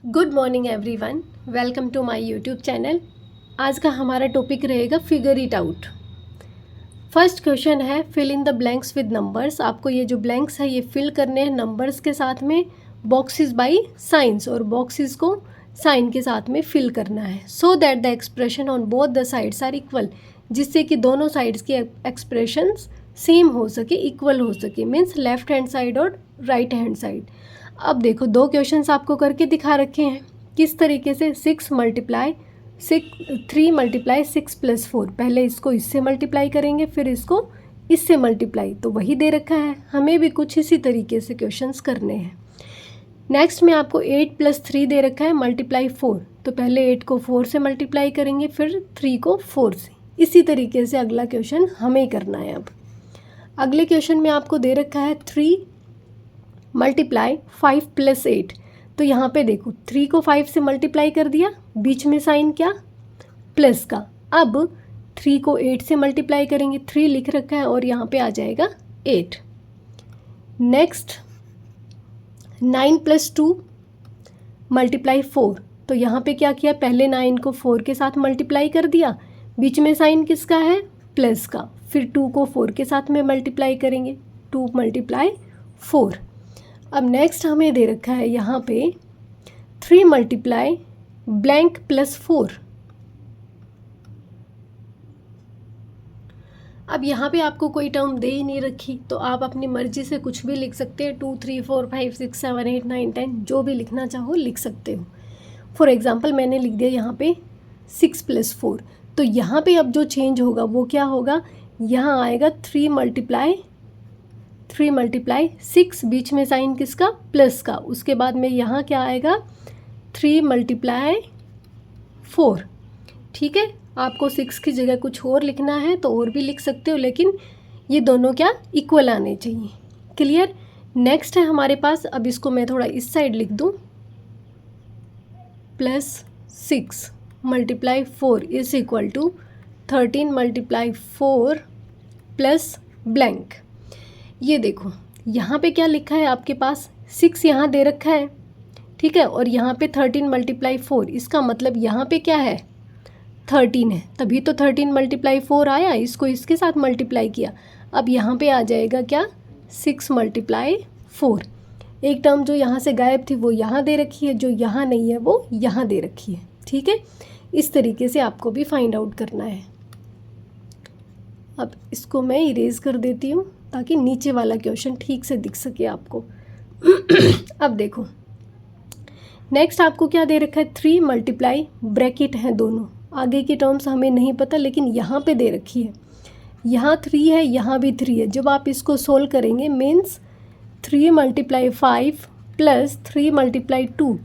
Good morning everyone, welcome to my YouTube channel. आज का हमारा टॉपिक रहेगा figure it out. First question है fill in the blanks with numbers. आपको ये जो ब्लैंक्स है ये फिल करने हैं नंबर्स के साथ में, बॉक्सेस बाय साइंस, और बॉक्सेस को साइन के साथ में फिल करना है so that the expression on both the sides are equal, जिससे कि दोनों साइड्स की एक्सप्रेशंस सेम हो सके, इक्वल हो सके, मीन्स लेफ्ट हैंड साइड और राइट हैंड साइड। अब देखो दो क्वेश्चंस आपको करके दिखा रखे हैं किस तरीके से। 3 मल्टीप्लाई 6 प्लस 4, पहले इसको इससे मल्टीप्लाई करेंगे फिर इसको इससे मल्टीप्लाई, तो वही दे रखा है। हमें भी कुछ इसी तरीके से क्वेश्चंस करने हैं। नेक्स्ट में आपको 8 प्लस 3 दे रखा है मल्टीप्लाई 4, तो पहले 8 को 4 से मल्टीप्लाई करेंगे फिर 3 को 4 से। इसी तरीके से अगला क्वेश्चन हमें करना है। अब अगले क्वेश्चन में आपको दे रखा है 3 मल्टीप्लाई 5 प्लस 8, तो यहाँ पे देखो 3 को 5 से मल्टीप्लाई कर दिया, बीच में साइन क्या, प्लस का। अब 3 को 8 से मल्टीप्लाई करेंगे, 3 लिख रखा है और यहाँ पे आ जाएगा 8। नेक्स्ट 9 प्लस 2 मल्टीप्लाई 4, तो यहाँ पे क्या किया, पहले 9 को 4 के साथ मल्टीप्लाई कर दिया, बीच में साइन किसका है, प्लस का। फिर 2 को 4 के साथ में मल्टीप्लाई करेंगे, 2 मल्टीप्लाई 4। अब नेक्स्ट हमें दे रखा है यहाँ पे 3 मल्टीप्लाई ब्लैंक प्लस 4। अब यहाँ पे आपको कोई टर्म दे ही नहीं रखी, तो आप अपनी मर्जी से कुछ भी लिख सकते हैं। 2 3 4 5 6 7 8 9 10 जो भी लिखना चाहो लिख सकते हो। फॉर एग्जांपल मैंने लिख दिया यहाँ पे 6 प्लस 4, तो यहाँ पे अब जो चेंज होगा वो क्या होगा, यहाँ आएगा 3 मल्टीप्लाई 6, बीच में साइन किसका, प्लस का। उसके बाद में यहाँ क्या आएगा 3 मल्टीप्लाई 4। ठीक है, आपको 6 की जगह कुछ और लिखना है तो और भी लिख सकते हो, लेकिन ये दोनों क्या इक्वल आने चाहिए। क्लियर। नेक्स्ट है हमारे पास, अब इसको मैं थोड़ा इस साइड लिख दूँ, plus 6 multiply 4 is equal to 13 multiply 4 plus blank. ये देखो यहाँ पे क्या लिखा है आपके पास, 6 यहाँ दे रखा है, ठीक है, और यहाँ पे 13 मल्टीप्लाई 4, इसका मतलब यहाँ पे क्या है 13 है, तभी तो 13 मल्टीप्लाई 4 आया, इसको इसके साथ मल्टीप्लाई किया। अब यहाँ पे आ जाएगा क्या 6 मल्टीप्लाई 4। एक टर्म जो यहाँ से गायब थी वो यहाँ दे रखी है, जो यहाँ नहीं है वो यहाँ दे रखी है। ठीक है, इस तरीके से आपको भी फाइंड आउट करना है। अब इसको मैं इरेज कर देती हूँ ताकि नीचे वाला क्वेश्चन ठीक से दिख सके आपको। अब देखो नेक्स्ट आपको क्या दे रखा है, 3 मल्टीप्लाई ब्रैकेट है दोनों, आगे की टर्म्स हमें नहीं पता लेकिन यहाँ पे दे रखी है, यहाँ 3 है यहाँ भी 3 है। जब आप इसको सोल्व करेंगे मीन्स 3 मल्टीप्लाई 5 प्लस 3 मल्टीप्लाई 2,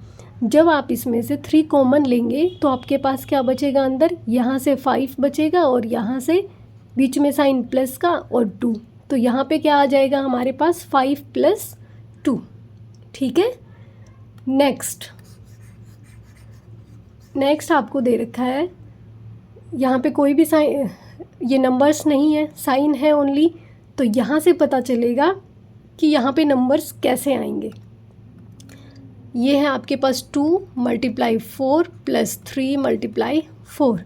जब आप इसमें से 3 कॉमन लेंगे तो आपके पास क्या बचेगा अंदर, यहाँ से 5 बचेगा और यहाँ से बीच में साइन प्लस का और 2, तो यहाँ पे क्या आ जाएगा हमारे पास 5 प्लस 2। ठीक है, नेक्स्ट आपको दे रखा है, यहाँ पे कोई भी साइन, ये नंबर्स नहीं है, साइन है ओनली, तो यहाँ से पता चलेगा कि यहाँ पे नंबर्स कैसे आएंगे। ये है आपके पास 2 मल्टीप्लाई 4 प्लस 3 मल्टीप्लाई 4।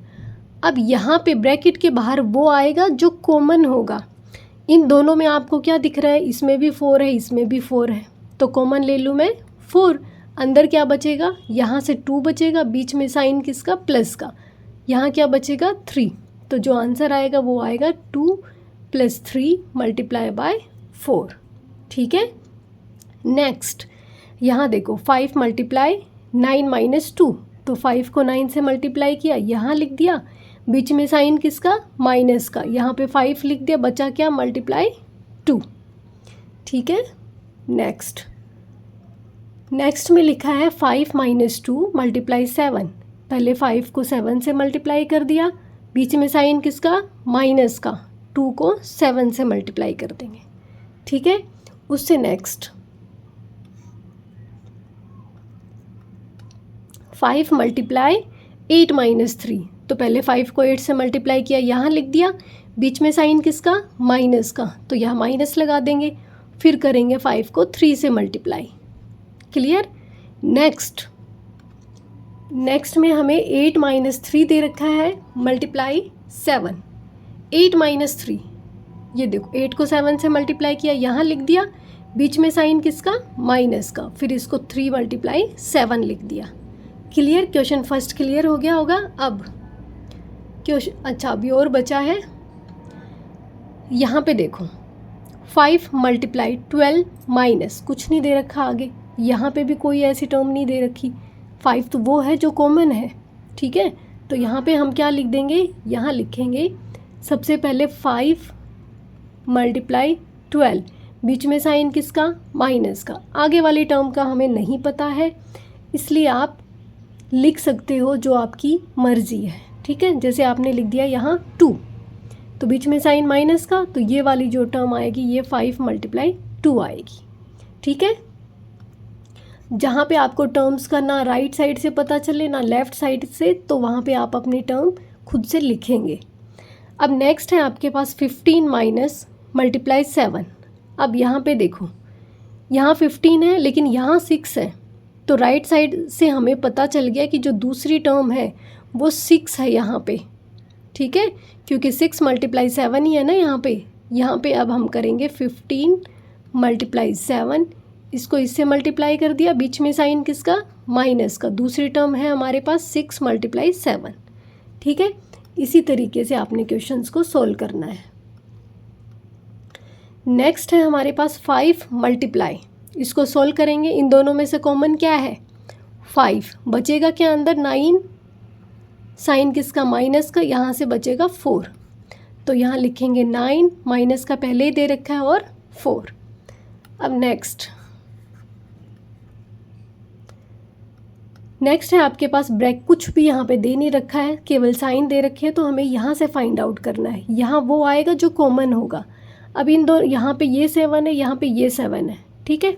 अब यहाँ पे ब्रैकेट के बाहर वो आएगा जो कॉमन होगा। इन दोनों में आपको क्या दिख रहा है, इसमें भी 4 है इसमें भी 4 है, तो कॉमन ले लूँ मैं 4। अंदर क्या बचेगा, यहाँ से 2 बचेगा, बीच में साइन किसका, प्लस का, यहाँ क्या बचेगा 3, तो जो आंसर आएगा वो आएगा 2 प्लस 3 मल्टीप्लाई बाय 4। ठीक है, नेक्स्ट यहाँ देखो 5 मल्टीप्लाई 9 माइनस 2, तो 5 को 9 से मल्टीप्लाई किया, यहाँ लिख दिया, बीच में साइन किसका, माइनस का, यहाँ पे 5 लिख दिया, बचा क्या मल्टीप्लाई 2। ठीक है, नेक्स्ट में लिखा है 5 माइनस 2 मल्टीप्लाई 7, पहले 5 को 7 से मल्टीप्लाई कर दिया, बीच में साइन किसका, माइनस का, 2 को 7 से मल्टीप्लाई कर देंगे। ठीक है, उससे नेक्स्ट 5 मल्टीप्लाई 8 माइनस 3, तो पहले 5 को 8 से मल्टीप्लाई किया, यहाँ लिख दिया, बीच में साइन किसका, माइनस का, तो यहाँ माइनस लगा देंगे, फिर करेंगे 5 को 3 से मल्टीप्लाई। क्लियर। नेक्स्ट नेक्स्ट में हमें 8 माइनस 3 दे रखा है मल्टीप्लाई 7। 8 माइनस 3, ये देखो 8 को 7 से मल्टीप्लाई किया, यहाँ लिख दिया, बीच में साइन किसका, माइनस का, फिर इसको 3 मल्टीप्लाई 7 लिख दिया। क्लियर, क्वेश्चन फर्स्ट क्लियर हो गया होगा। अब क्वेश्चन, अच्छा अभी और बचा है, यहाँ पे देखो 5 मल्टीप्लाई 12 माइनस कुछ नहीं दे रखा आगे, यहाँ पे भी कोई ऐसी टर्म नहीं दे रखी। 5 तो वो है जो कॉमन है, ठीक है। तो यहाँ पे हम क्या लिख देंगे, यहाँ लिखेंगे सबसे पहले 5 मल्टीप्लाई 12, बीच में साइन किसका, माइनस का, आगे वाली टर्म का हमें नहीं पता है, इसलिए आप लिख सकते हो जो आपकी मर्ज़ी है, ठीक है। जैसे आपने लिख दिया यहाँ 2, तो बीच में साइन माइनस का, तो ये वाली जो टर्म आएगी ये 5 मल्टीप्लाई 2 आएगी, ठीक है। जहाँ पे आपको टर्म्स का ना राइट साइड से पता चले ना लेफ़्ट साइड से, तो वहाँ पे आप अपनी टर्म खुद से लिखेंगे। अब नेक्स्ट है आपके पास 15 माइनस मल्टीप्लाई 7। अब यहाँ पे देखो, यहाँ 15 है लेकिन यहाँ 6 है, तो राइट साइड से हमें पता चल गया कि जो दूसरी टर्म है वो 6 है यहाँ पे, ठीक है, क्योंकि 6 मल्टीप्लाई 7 ही है ना यहाँ पे। यहाँ पे अब हम करेंगे 15 मल्टीप्लाई 7, इसको इससे मल्टीप्लाई कर दिया, बीच में साइन किसका, माइनस का, दूसरी टर्म है हमारे पास 6 मल्टीप्लाई 7, ठीक है। इसी तरीके से आपने क्वेश्चंस को सोल्व करना है। नेक्स्ट है हमारे पास 5 मल्टीप्लाई, इसको सोल्व करेंगे, इन दोनों में से कॉमन क्या है, 5, बचेगा क्या अंदर, 9, साइन किसका, माइनस का, यहाँ से बचेगा 4, तो यहाँ लिखेंगे 9, माइनस का पहले ही दे रखा है और 4। अब नेक्स्ट है आपके पास ब्रैक, कुछ भी यहाँ पे दे नहीं रखा है, केवल साइन दे रखे हैं, तो हमें यहाँ से फाइंड आउट करना है, यहाँ वो आएगा जो कॉमन होगा। अब इन दो, यहाँ पे ये 7 है, यहाँ पे ये 7 है, ठीक है,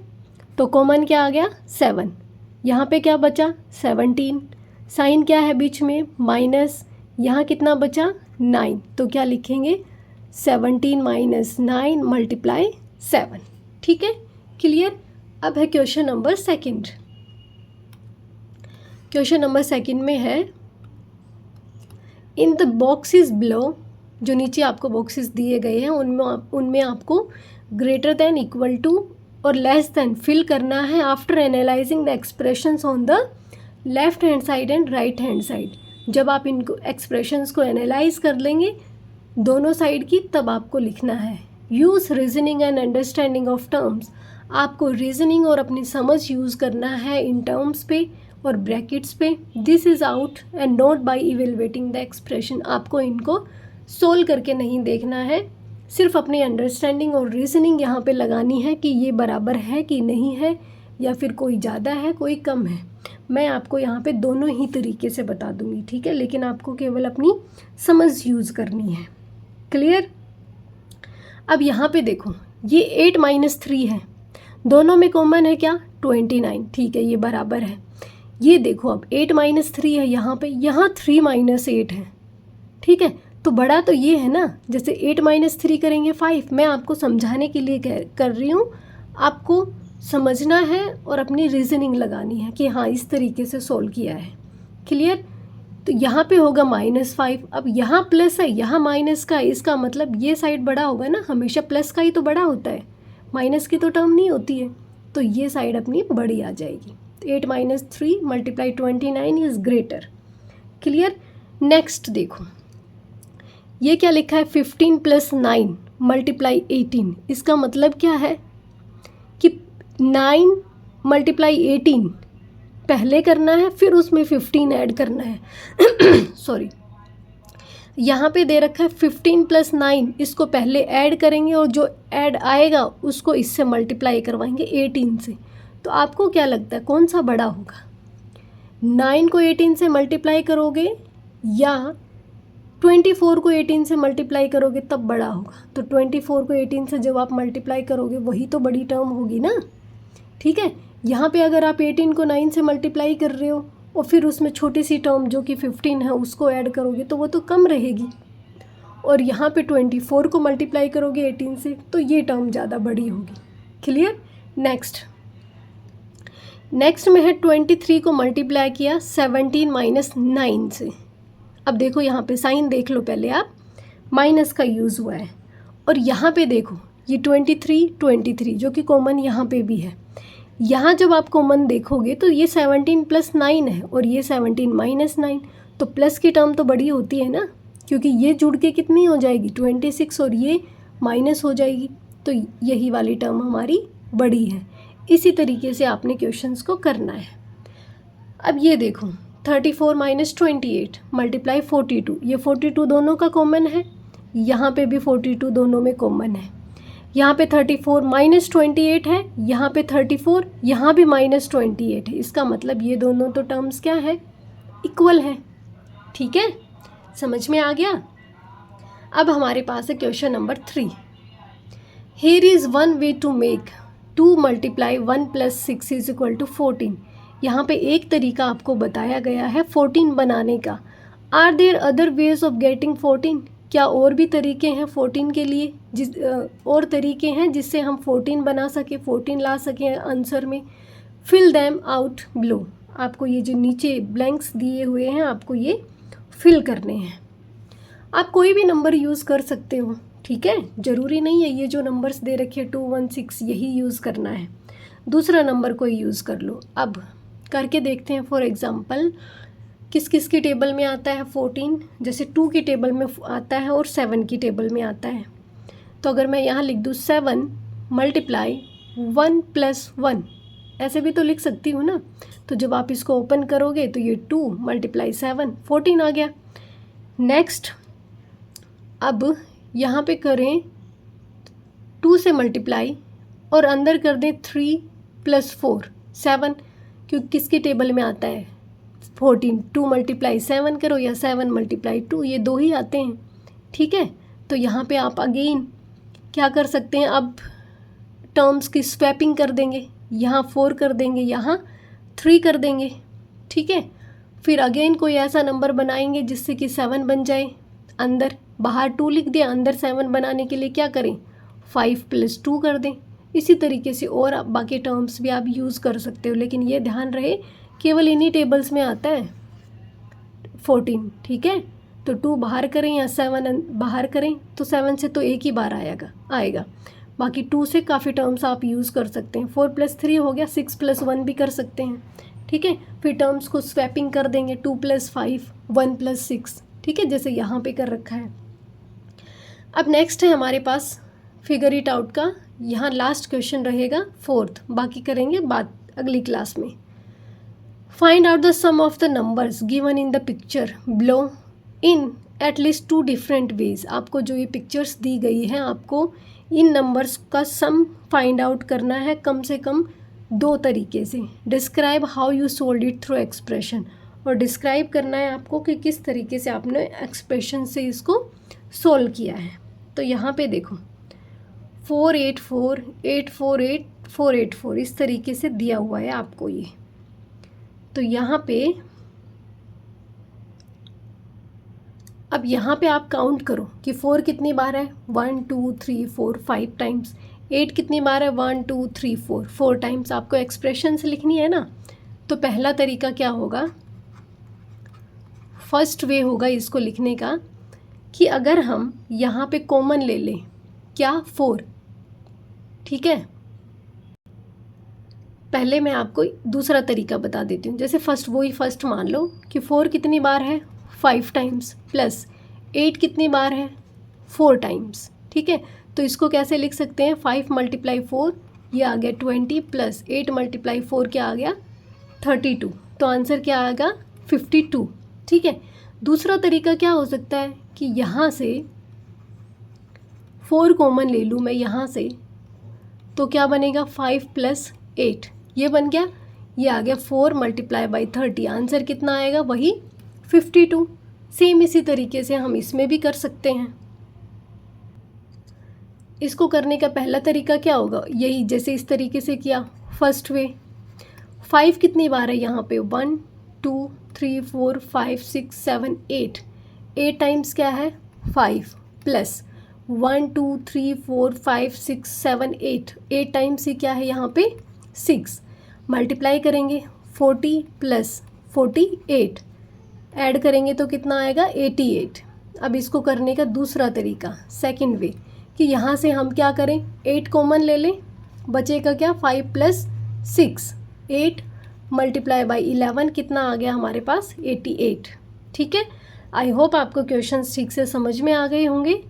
तो कॉमन क्या आ गया, 7, यहाँ पे क्या बचा, 17, साइन क्या है बीच में, माइनस, यहाँ कितना बचा, 9, तो क्या लिखेंगे, 17 माइनस 9 मल्टीप्लाई 7, ठीक है, क्लियर। अब है question number second. Question number second में है, इन द बॉक्सेस बिलो, जो नीचे आपको बॉक्सेस दिए गए हैं उनमें आपको ग्रेटर देन, इक्वल टू और लेस देन फिल करना है after analysing the expressions on the left hand side and right hand side. जब आप इनको एक्सप्रेशंस को एनालाइज कर लेंगे दोनों साइड की, तब आपको लिखना है use reasoning and understanding of terms. आपको रीजनिंग और अपनी समझ यूज़ करना है इन टर्म्स पे और ब्रैकेट्स पे। This is out and not by evaluating the expression. आपको इनको सोल्व करके नहीं देखना है, सिर्फ अपनी अंडरस्टैंडिंग और रीजनिंग यहाँ पे लगानी है कि ये बराबर है कि नहीं है, या फिर कोई ज़्यादा है कोई कम है। मैं आपको यहाँ पे दोनों ही तरीके से बता दूँगी, ठीक है, लेकिन आपको केवल अपनी समझ यूज़ करनी है। क्लियर। अब यहाँ पे देखो, ये 8 माइनस 3 है, दोनों में कॉमन है क्या, 29, ठीक है, ये बराबर है। ये देखो अब 8 माइनस 3 है यहाँ पे, यहाँ 3 माइनस 8 है, ठीक है, तो बड़ा तो ये है ना। जैसे 8 माइनस 3 करेंगे 5, मैं आपको समझाने के लिए कर रही हूँ, आपको समझना है और अपनी रीजनिंग लगानी है कि हाँ इस तरीके से सोल्व किया है। क्लियर। तो यहाँ पे होगा -5, अब यहाँ प्लस है यहाँ माइनस का है, इसका मतलब ये साइड बड़ा होगा ना, हमेशा प्लस का ही तो बड़ा होता है, माइनस की तो टर्म नहीं होती है, तो ये साइड अपनी बड़ी आ जाएगी। 8 minus 3 multiply 29 is greater. Clear. Next देखो, ये क्या लिखा है, 15 प्लस 9 मल्टीप्लाई 18। इसका मतलब क्या है कि 9 मल्टीप्लाई 18 पहले करना है, फिर उसमें 15 ऐड करना है सॉरी, यहाँ पे दे रखा है 15 प्लस 9, इसको पहले ऐड करेंगे और जो ऐड आएगा उसको इससे मल्टीप्लाई करवाएंगे 18 से। तो आपको क्या लगता है कौन सा बड़ा होगा, 9 को 18 से मल्टीप्लाई करोगे या 24 को 18 से मल्टीप्लाई करोगे तब बड़ा होगा? तो 24 को 18 से जब आप मल्टीप्लाई करोगे वही तो बड़ी टर्म होगी ना, ठीक है। यहाँ पे अगर आप 18 को 9 से मल्टीप्लाई कर रहे हो और फिर उसमें छोटी सी टर्म जो कि 15 है उसको ऐड करोगे तो वो तो कम रहेगी, और यहाँ पे 24 को मल्टीप्लाई करोगे 18 से तो ये टर्म ज़्यादा बड़ी होगी। क्लियर। नेक्स्ट, नेक्स्ट में है 23 को मल्टीप्लाई किया 17 माइनस 9 से। अब देखो यहाँ पे साइन देख लो पहले आप, माइनस का यूज़ हुआ है। और यहाँ पे देखो ये 23 जो कि कॉमन यहाँ पे भी है। यहाँ जब आप कॉमन देखोगे तो ये 17 प्लस 9 है और ये 17 माइनस 9, तो प्लस की टर्म तो बड़ी होती है ना, क्योंकि ये जुड़ के कितनी हो जाएगी 26 और ये माइनस हो जाएगी, तो यही वाली टर्म हमारी बड़ी है। इसी तरीके से आपने क्वेश्चंस को करना है। अब ये देखो 34 माइनस 28 मल्टीप्लाई 42, ये 42 दोनों का कॉमन है, यहाँ पे भी 42 दोनों में कॉमन है। यहाँ पे 34 माइनस 28 है, यहाँ पे 34, यहाँ भी माइनस 28 है। इसका मतलब ये दोनों तो टर्म्स क्या है, इक्वल है। ठीक है, समझ में आ गया। अब हमारे पास है question number 3। Here is one way to make 2 multiply 1 plus 6 is equal to 14। यहाँ पे एक तरीका आपको बताया गया है 14 बनाने का। Are there other ways of getting 14? क्या और भी तरीके हैं 14 के लिए, और तरीके हैं जिससे हम 14 बना सकें, 14 ला सकें आंसर में। Fill them out below. आपको ये जो नीचे ब्लैंक्स दिए हुए हैं आपको ये फिल करने हैं। आप कोई भी नंबर यूज़ कर सकते हो, ठीक है, ज़रूरी नहीं है ये जो नंबर्स दे रखे 2 1 6 यही यूज़ करना है, दूसरा नंबर कोई यूज़ कर लो। अब करके देखते हैं। फॉर एग्ज़ाम्पल किस किस की टेबल में आता है 14, जैसे 2 की टेबल में आता है और 7 की टेबल में आता है। तो अगर मैं यहाँ लिख दूँ 7 मल्टीप्लाई 1 प्लस 1, ऐसे भी तो लिख सकती हूँ ना। तो जब आप इसको ओपन करोगे तो ये 2 मल्टीप्लाई 7 14 आ गया। नेक्स्ट अब यहाँ पे करें 2 से मल्टीप्लाई और अंदर कर दें 3 प्लस 4 7, क्योंकि किसकी टेबल में आता है 14। 2 मल्टीप्लाई 7 करो या 7 मल्टीप्लाई 2, ये दो ही आते हैं। ठीक है, तो यहाँ पे आप अगेन क्या कर सकते हैं, अब टर्म्स की स्वैपिंग कर देंगे, यहाँ 4 कर देंगे, यहाँ 3 कर देंगे। ठीक है, फिर अगेन कोई ऐसा नंबर बनाएंगे जिससे कि 7 बन जाए। अंदर बाहर 2 लिख दिया, अंदर 7 बनाने के लिए क्या करें 5 प्लस 2 कर दें। इसी तरीके से और बाकी टर्म्स भी आप यूज़ कर सकते हो, लेकिन ये ध्यान रहे केवल इन्हीं टेबल्स में आता है 14। ठीक है, तो 2 बाहर करें या 7 बाहर करें तो 7 से तो एक ही बार आएगा। बाकी 2 से काफ़ी टर्म्स आप यूज़ कर सकते हैं। 4 प्लस 3 हो गया, 6 प्लस 1 भी कर सकते हैं। ठीक है, फिर टर्म्स को स्वैपिंग कर देंगे 2 प्लस 5 1 प्लस 6। ठीक है, जैसे यहाँ पे कर रखा है। अब नेक्स्ट है हमारे पास फिगर इट आउट का, यहाँ लास्ट क्वेश्चन रहेगा 4th, बाकी करेंगे बात अगली क्लास में। Find out the sum of the numbers given in the picture below in at least 2 different ways. आपको जो ये पिक्चर्स दी गई हैं आपको इन नंबर्स का सम फाइंड आउट करना है कम से कम 2 तरीके से। Describe how you sold it through expression, और डिस्क्राइब करना है आपको कि किस तरीके से आपने एक्सप्रेशन से इसको सोल्व किया है। तो यहाँ पे देखो 484 848 484 इस तरीके से दिया हुआ है आपको ये। तो यहाँ पे अब यहाँ पे आप काउंट करो कि 4 कितनी बार है 1 2 3 4 5 टाइम्स, 8 कितनी बार है 1 2 3 4 टाइम्स। आपको एक्सप्रेशन से लिखनी है ना, तो पहला तरीका क्या होगा, फर्स्ट वे होगा इसको लिखने का कि अगर हम यहाँ पे कॉमन ले लें क्या 4। ठीक है, पहले मैं आपको दूसरा तरीका बता देती हूँ। जैसे फर्स्ट मान लो कि 4 कितनी बार है 5 टाइम्स, प्लस 8 कितनी बार है 4 टाइम्स। ठीक है, तो इसको कैसे लिख सकते हैं 5 मल्टीप्लाई 4 ये आ गया 20, प्लस 8 मल्टीप्लाई 4 क्या आ गया 32। तो आंसर क्या आएगा 52। ठीक है, दूसरा तरीका क्या हो सकता है कि यहाँ से 4 कॉमन ले लूँ मैं यहाँ से, तो क्या बनेगा 5 प्लस 8 ये बन गया, ये आ गया 4 मल्टीप्लाई बाई 30। आंसर कितना आएगा वही 52। सेम इसी तरीके से हम इसमें भी कर सकते हैं। इसको करने का पहला तरीका क्या होगा, यही जैसे इस तरीके से किया फर्स्ट वे। 5 कितनी बार है यहाँ पे 1 2 3 4 5 6 7 8 8 टाइम्स क्या है 5, प्लस 1 2 3 4 5 6 7 8 8 टाइम्स ही क्या है यहाँ पे 6, मल्टीप्लाई करेंगे 40 प्लस 48, ऐड करेंगे तो कितना आएगा 88। अब इसको करने का दूसरा तरीका, सेकंड वे, कि यहाँ से हम क्या करें 8 कॉमन ले लें, बचेगा क्या 5 प्लस 6, 8 मल्टीप्लाई बाई 11 कितना आ गया हमारे पास 88। ठीक है, आई होप आपको क्वेश्चंस ठीक से समझ में आ गए होंगे।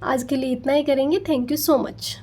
आज के लिए इतना ही करेंगे। Thank you so much.